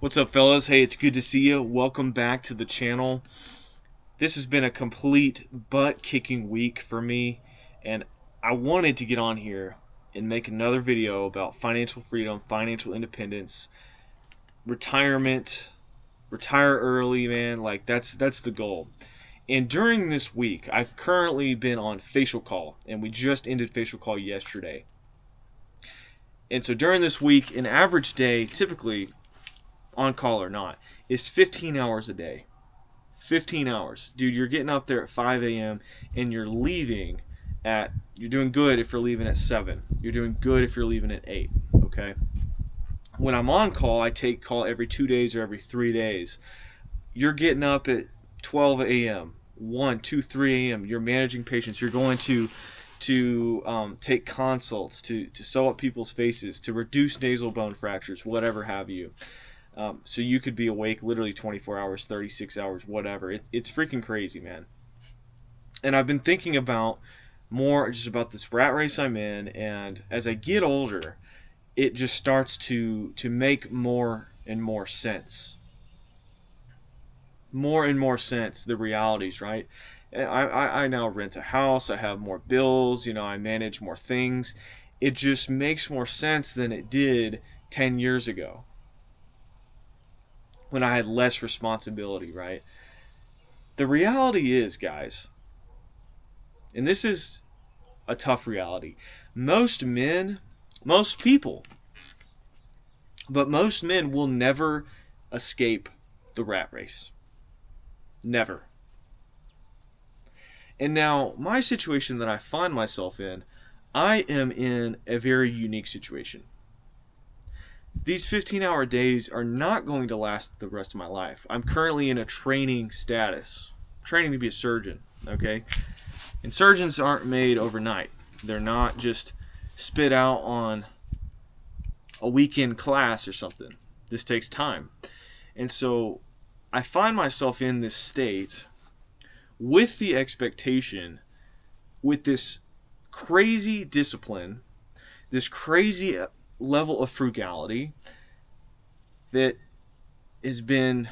What's up, fellas? Hey, it's good to see you. Welcome back to the channel. This has been a complete butt-kicking week for me, and I wanted to get on here and make another video about financial freedom, financial independence, retirement, retire early, man. Like that's the goal. And during this week, I've currently been on facial call, and we just ended facial call yesterday. And so during this week, an average day, typically on call or not, is 15 hours a day. 15 hours. Dude, you're getting up there at 5 a.m. and you're doing good if you're leaving at 7. You're doing good if you're leaving at 8, okay? When I'm on call, I take call every 2 days or every 3 days. You're getting up at 12 a.m., 1, 2, 3 a.m. You're managing patients. You're going to take consults, to sew up people's faces, to reduce nasal bone fractures, whatever have you. So you could be awake literally 24 hours, 36 hours, whatever. It's freaking crazy, man. And I've been thinking about more just about this rat race I'm in, and as I get older, it just starts to make more and more sense. More and more sense, the realities, right? I now rent a house, I have more bills, I manage more things. It just makes more sense than it did 10 years ago, when I had less responsibility, right? The reality is, guys, and this is a tough reality, most people will never escape the rat race. Never. And now, my situation that I find myself in, I am in a very unique situation. These 15-hour days are not going to last the rest of my life. I'm currently in a training status, training to be a surgeon, okay? And surgeons aren't made overnight. They're not just spit out on a weekend class or something. This takes time. And so I find myself in this state with the expectation, with this crazy discipline, this crazy level of frugality that has been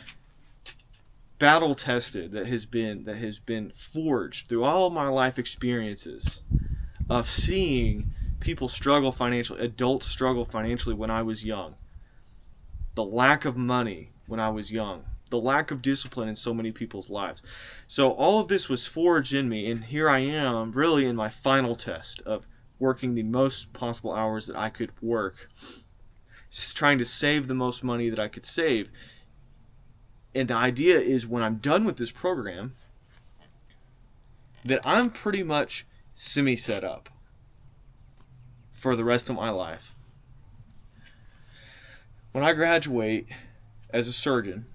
battle tested, that has been forged through all of my life experiences of seeing people struggle financially, adults struggle financially when I was young, the lack of money when I was young, the lack of discipline in so many people's lives. So all of this was forged in me, and here I am really in my final test of working the most possible hours that I could work, trying to save the most money that I could save. And the idea is, when I'm done with this program, that I'm pretty much semi-set up for the rest of my life. When I graduate as a surgeon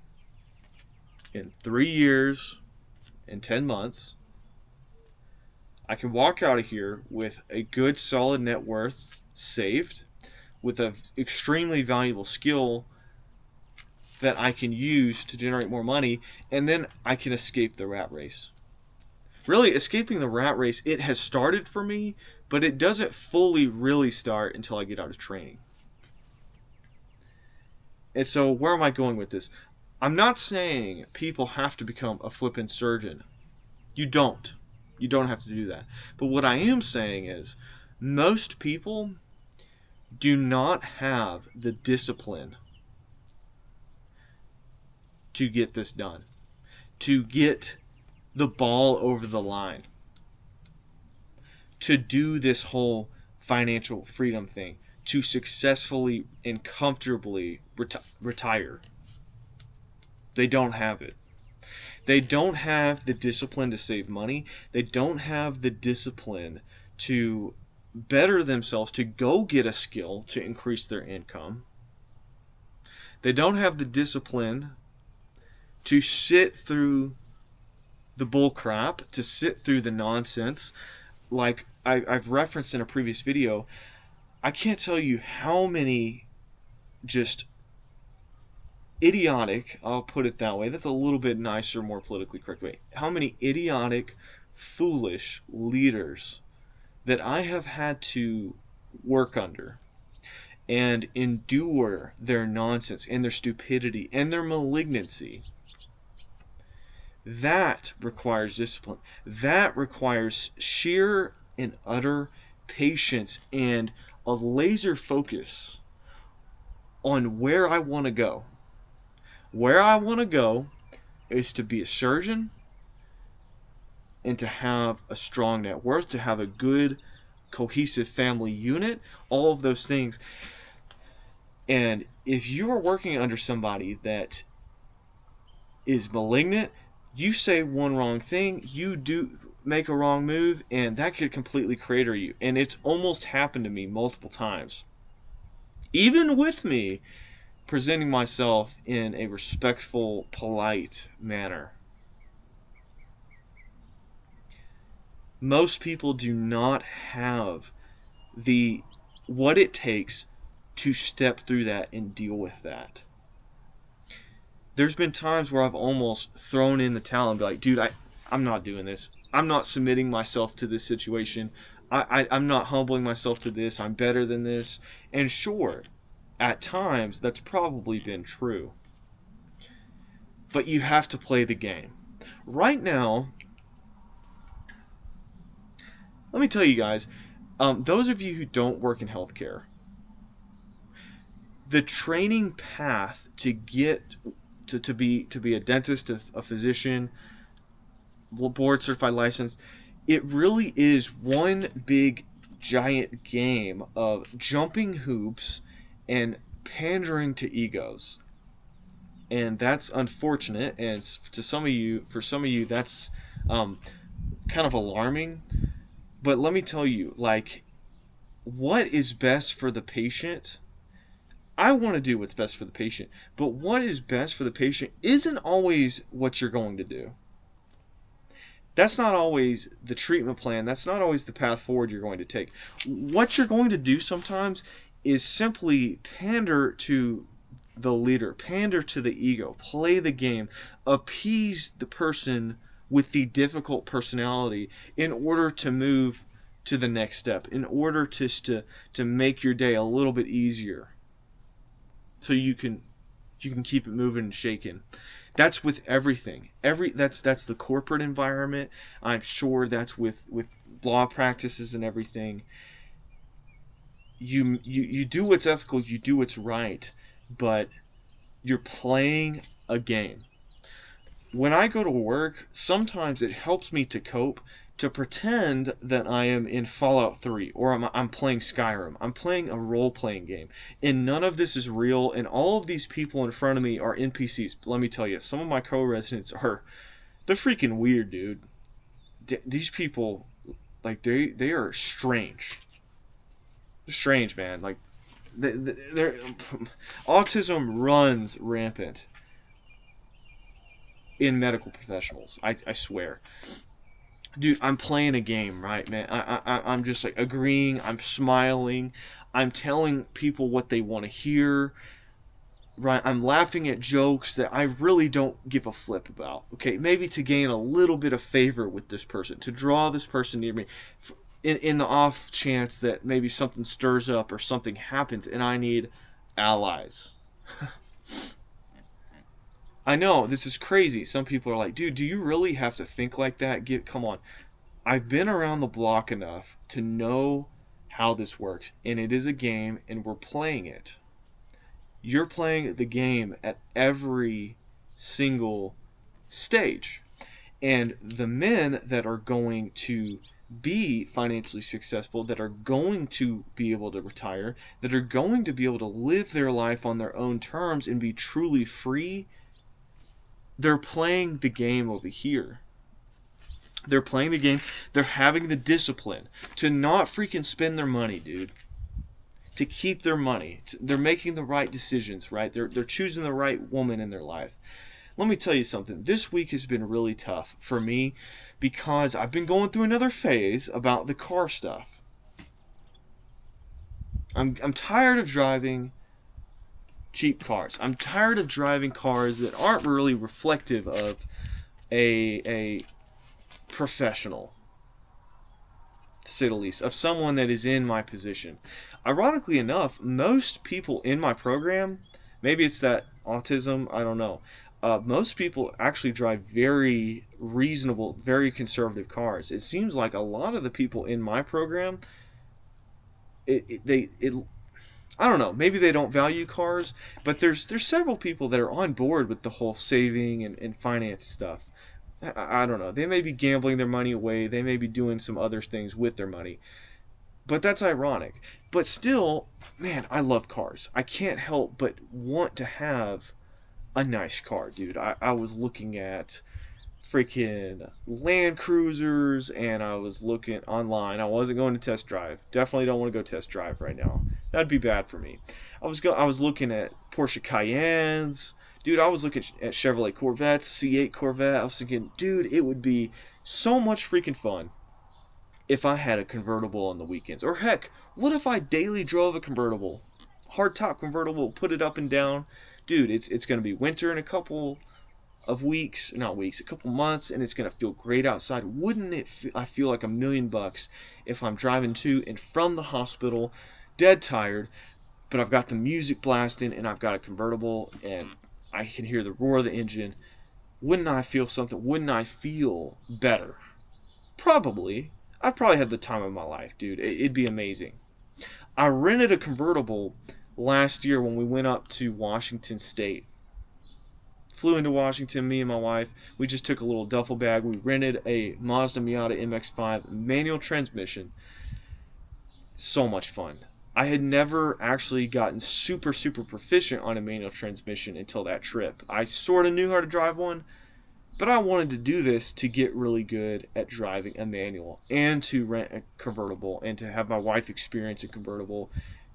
in 3 years and 10 months, I can walk out of here with a good solid net worth saved, with an extremely valuable skill that I can use to generate more money, and then I can escape the rat race. Really, escaping the rat race, it has started for me, but it doesn't fully really start until I get out of training. And so where am I going with this? I'm not saying people have to become a flippin' surgeon. You don't. You don't have to do that. But what I am saying is, most people do not have the discipline to get this done, to get the ball over the line, to do this whole financial freedom thing, to successfully and comfortably retire. They don't have it. They don't have the discipline to save money. They don't have the discipline to better themselves, to go get a skill to increase their income. They don't have the discipline to sit through the bull crap, to sit through the nonsense. Like I've referenced in a previous video, I can't tell you how many just idiotic, I'll put it that way, that's a little bit nicer, more politically correct way, how many idiotic, foolish leaders that I have had to work under and endure their nonsense and their stupidity and their malignancy. That requires discipline. That requires sheer and utter patience and a laser focus on where I want to go. Where I want to go is to be a surgeon and to have a strong net worth, to have a good, cohesive family unit, all of those things. And if you are working under somebody that is malignant, you say one wrong thing, you do make a wrong move, and that could completely crater you. And it's almost happened to me multiple times. Even with me presenting myself in a respectful, polite manner. Most people do not have what it takes to step through that and deal with that. There's been times where I've almost thrown in the towel and be like, dude, I'm not doing this. I'm not submitting myself to this situation. I'm not humbling myself to this. I'm better than this. And sure, at times that's probably been true. But you have to play the game. Right now, let me tell you guys, those of you who don't work in healthcare, the training path to get to be a dentist, a physician, board certified license, it really is one big giant game of jumping hoops and pandering to egos. And that's unfortunate, and for some of you that's kind of alarming. But let me tell you, like, what is best for the patient, I want to do what's best for the patient, but what is best for the patient isn't always what you're going to do. That's not always the treatment plan. That's not always the path forward you're going to take. What you're going to do sometimes is simply pander to the leader, pander to the ego, play the game, appease the person with the difficult personality in order to move to the next step, in order to make your day a little bit easier. So you can keep it moving and shaking. That's with everything. That's the corporate environment. I'm sure that's with law practices and everything. You do what's ethical, you do what's right, but you're playing a game. When I go to work, sometimes it helps me to cope to pretend that I am in Fallout 3 or I'm playing Skyrim. I'm playing a role-playing game. And none of this is real, and all of these people in front of me are NPCs. Let me tell you, some of my co-residents they're freaking weird, dude. These people, like, they are strange. They're strange, man. Like, they're autism runs rampant in medical professionals. I swear. Dude, I'm playing a game, right, man? I'm just like agreeing. I'm smiling. I'm telling people what they want to hear, right? I'm laughing at jokes that I really don't give a flip about, okay? Maybe to gain a little bit of favor with this person, to draw this person near me, in the off chance that maybe something stirs up or something happens and I need allies. I know, this is crazy. Some people are like, dude, do you really have to think like that? Come on. I've been around the block enough to know how this works. And it is a game, and we're playing it. You're playing the game at every single stage. And the men that are going to be financially successful, that are going to be able to retire, that are going to be able to live their life on their own terms and be truly free, they're playing the game over here. They're playing the game. They're having the discipline to not freaking spend their money, dude. To keep their money. They're making the right decisions, right? They're choosing the right woman in their life. Let me tell you something. This week has been really tough for me because I've been going through another phase about the car stuff. I'm tired of driving cheap cars. I'm tired of driving cars that aren't really reflective of a professional. to say the least, of someone that is in my position. Ironically enough, most people in my program, maybe it's that autism, I don't know. Most people actually drive very reasonable, very conservative cars. It seems like a lot of the people in my program, it I don't know. Maybe they don't value cars, but there's several people that are on board with the whole saving and finance stuff. I don't know. They may be gambling their money away. They may be doing some other things with their money. But that's ironic. But still, man, I love cars. I can't help but want to have a nice car, dude. I was looking at freaking Land Cruisers, and I was looking online. I wasn't going to test drive. Definitely don't want to go test drive right now. That'd be bad for me. I was looking at Porsche Cayennes. Dude, I was looking at Chevrolet Corvettes, C8 Corvette. I was thinking, dude, it would be so much freaking fun if I had a convertible on the weekends. Or heck, what if I daily drove a convertible? Hardtop convertible, put it up and down. Dude, it's going to be winter in a couple of weeks, not weeks, a couple months, and it's going to feel great outside. Wouldn't it I feel like $1,000,000 if I'm driving to and from the hospital, dead tired, but I've got the music blasting and I've got a convertible and I can hear the roar of the engine. Wouldn't I feel something? Wouldn't I feel better? Probably. I'd probably have the time of my life, dude. It'd be amazing. I rented a convertible last year when we went up to Washington State. Flew into Washington, me and my wife. We just took a little duffel bag. We rented a Mazda Miata MX-5 manual transmission. So much fun. I had never actually gotten super proficient on a manual transmission until that trip. I sort of knew how to drive one, but I wanted to do this to get really good at driving a manual and to rent a convertible and to have my wife experience a convertible.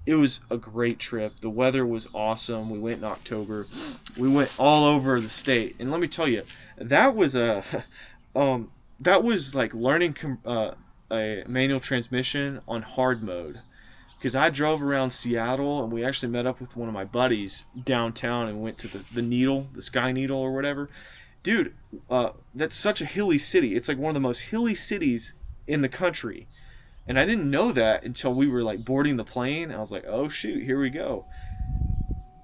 It was a great trip. The weather was awesome. We went in October. We went all over the state, and let me tell you, that was that was like learning a manual transmission on hard mode. Because I drove around Seattle, and we actually met up with one of my buddies downtown and went to the Needle, the Sky Needle or whatever. Dude, that's such a hilly city. It's like one of the most hilly cities in the country. And I didn't know that until we were like boarding the plane. I was like, oh shoot, here we go.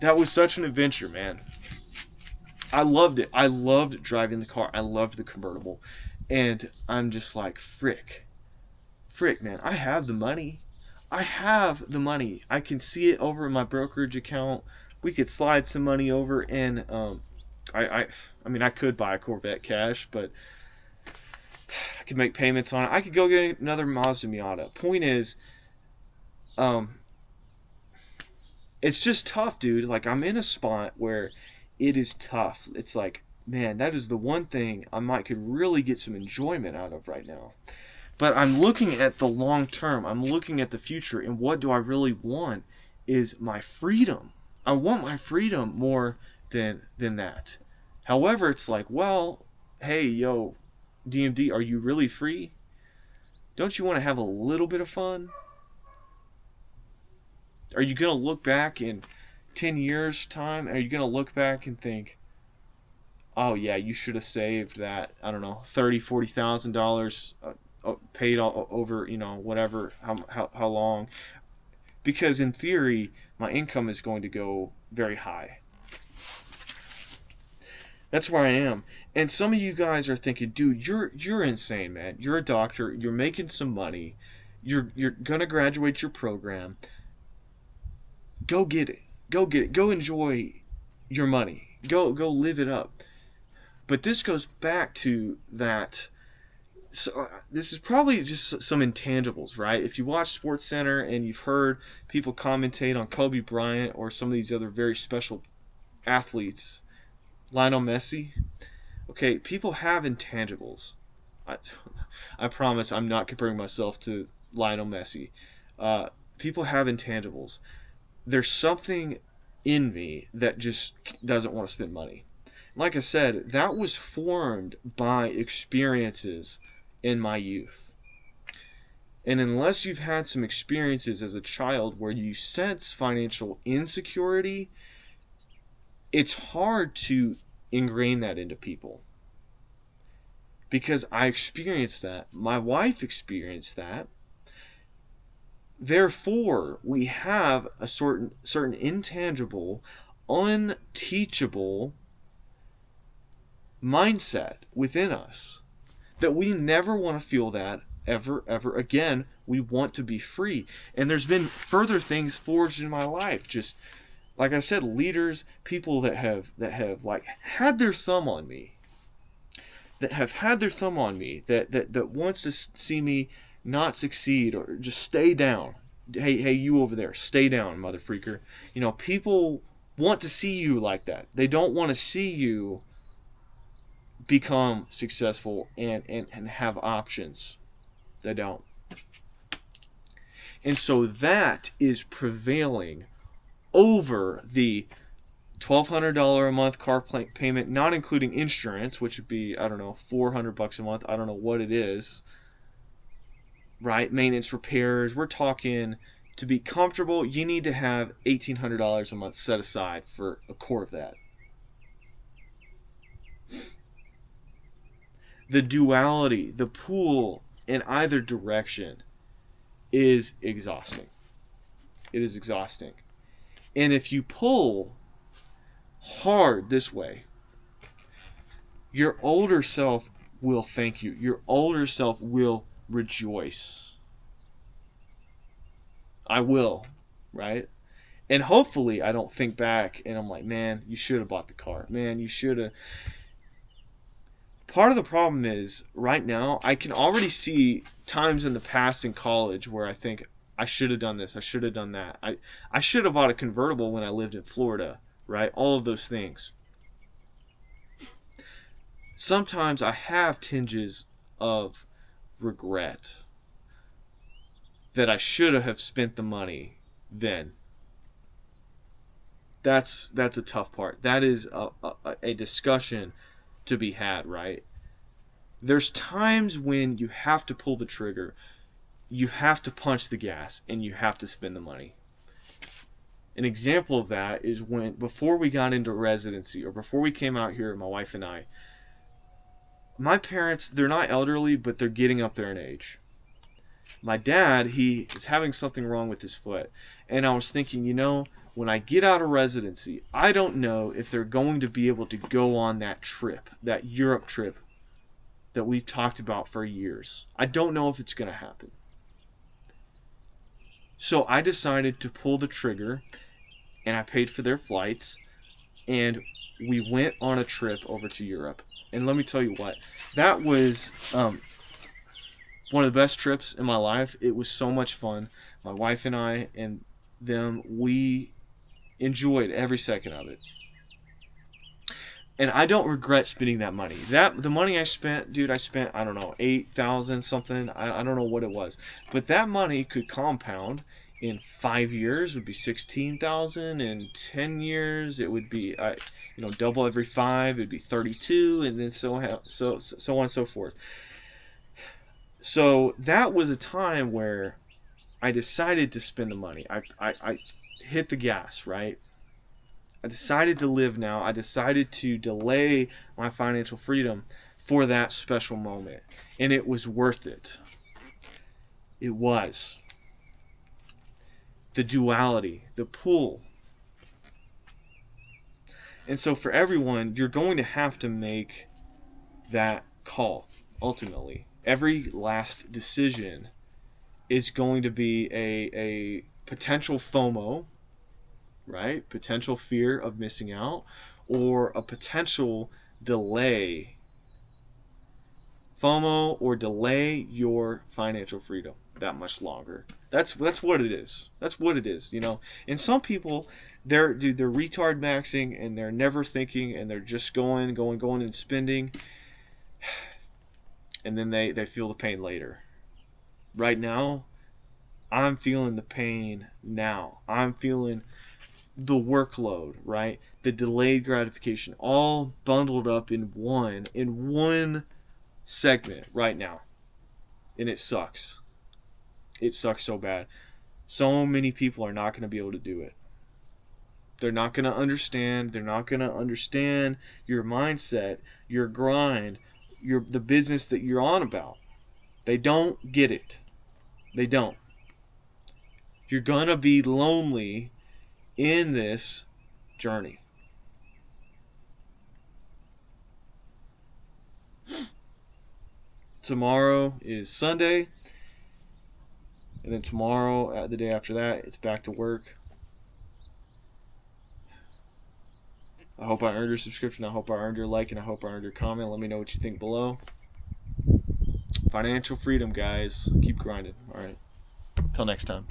That was such an adventure, man. I loved it. I loved driving the car. I loved the convertible. And I'm just like, frick, man, I have the money. I can see it over in my brokerage account. We could slide some money over, and I mean, I could buy a Corvette cash, but I could make payments on it. I could go get another Mazda Miata. Point is, it's just tough, dude. Like, I'm in a spot where it is tough. It's like, man, that is the one thing could really get some enjoyment out of right now. But I'm looking at the long term. I'm looking at the future. And what do I really want is my freedom. I want my freedom more than that. However, it's like, well, hey, yo, DMD, are you really free? Don't you want to have a little bit of fun? Are you going to look back in 10 years' time? Are you going to look back and think, oh, yeah, you should have saved that, I don't know, $30,000, $40,000 paid all over, whatever, how long, because in theory my income is going to go very high. That's where I am. And some of you guys are thinking, dude, you're insane, man. You're a doctor, you're making some money, you're gonna graduate your program. Go get it. Go enjoy your money. Go live it up. But this goes back to that. So this is probably just some intangibles, right? If you watch SportsCenter and you've heard people commentate on Kobe Bryant or some of these other very special athletes, Lionel Messi, okay, people have intangibles. I promise I'm not comparing myself to Lionel Messi. People have intangibles. There's something in me that just doesn't want to spend money. Like I said, that was formed by experiences in my youth. And unless you've had some experiences as a child where you sense financial insecurity, it's hard to ingrain that into people. Because I experienced that. My wife experienced that. Therefore, we have a certain intangible, unteachable mindset within us that we never want to feel that ever again. We want to be free. And there's been further things forged in my life. Just like I said, leaders, people that have like had their thumb on me, that wants to see me not succeed or just stay down. Hey, you over there, stay down, mother freaker. People want to see you like that. They don't want to see you become successful and have options. They don't. And so that is prevailing over the $1,200 a month car payment, not including insurance, which would be, I don't know, $400 a month. I don't know what it is. Right? Maintenance, repairs. We're talking, to be comfortable, you need to have $1,800 a month set aside for a Corvette. The duality, the pull in either direction is exhausting. It is exhausting. And if you pull hard this way, your older self will thank you. Your older self will rejoice. I will, right? And hopefully I don't think back and I'm like, man, you should have bought the car. Man, you should have. Part of the problem is, right now, I can already see times in the past in college where I think, I should have done this, I should have done that. I should have bought a convertible when I lived in Florida, right? All of those things. Sometimes I have tinges of regret that I should have spent the money then. That's a tough part. That is a discussion to be had, right? There's times when you have to pull the trigger, you have to punch the gas, and you have to spend the money. An example of that is when, before we got into residency, or before we came out here, my wife and I, my parents, they're not elderly, but they're getting up there in age. My dad, he is having something wrong with his foot, and I was thinking, when I get out of residency, I don't know if they're going to be able to go on that trip, that Europe trip that we've talked about for years. I don't know if it's going to happen. So I decided to pull the trigger, and I paid for their flights, and we went on a trip over to Europe. And let me tell you what, that was one of the best trips in my life. It was so much fun. My wife and I and them, we enjoyed every second of it. And I don't regret spending that money. The money I spent, dude, I spent, I don't know, $8,000 something. I don't know what it was. But that money could compound. In 5 years, it would be $16,000. In 10 years, it would be, double every 5. It would be 32, and then so on and so forth. So that was a time where I decided to spend the money. I hit the gas, right? I decided to live now. I decided to delay my financial freedom for that special moment. And it was worth it. It was. The duality, the pull. And so for everyone, you're going to have to make that call, ultimately. Every last decision is going to be a potential FOMO, right? Potential fear of missing out, or a potential delay. FOMO, or delay your financial freedom that much longer. That's what it is. That's what it is, And some people, they're retard maxing, and they're never thinking, and they're just going and spending, and then they feel the pain later. Right now, I'm feeling the pain now. I'm feeling the workload, right? The delayed gratification, all bundled up in one segment right now. And it sucks. It sucks so bad. So many people are not going to be able to do it. They're not going to understand. They're not going to understand your mindset, your grind, the business that you're on about. They don't get it. They don't. You're gonna be lonely in this journey. Tomorrow is Sunday, and then tomorrow, the day after that, it's back to work. I hope I earned your subscription. I hope I earned your like, and I hope I earned your comment. Let me know what you think below. Financial freedom, guys. Keep grinding. All right. Till next time.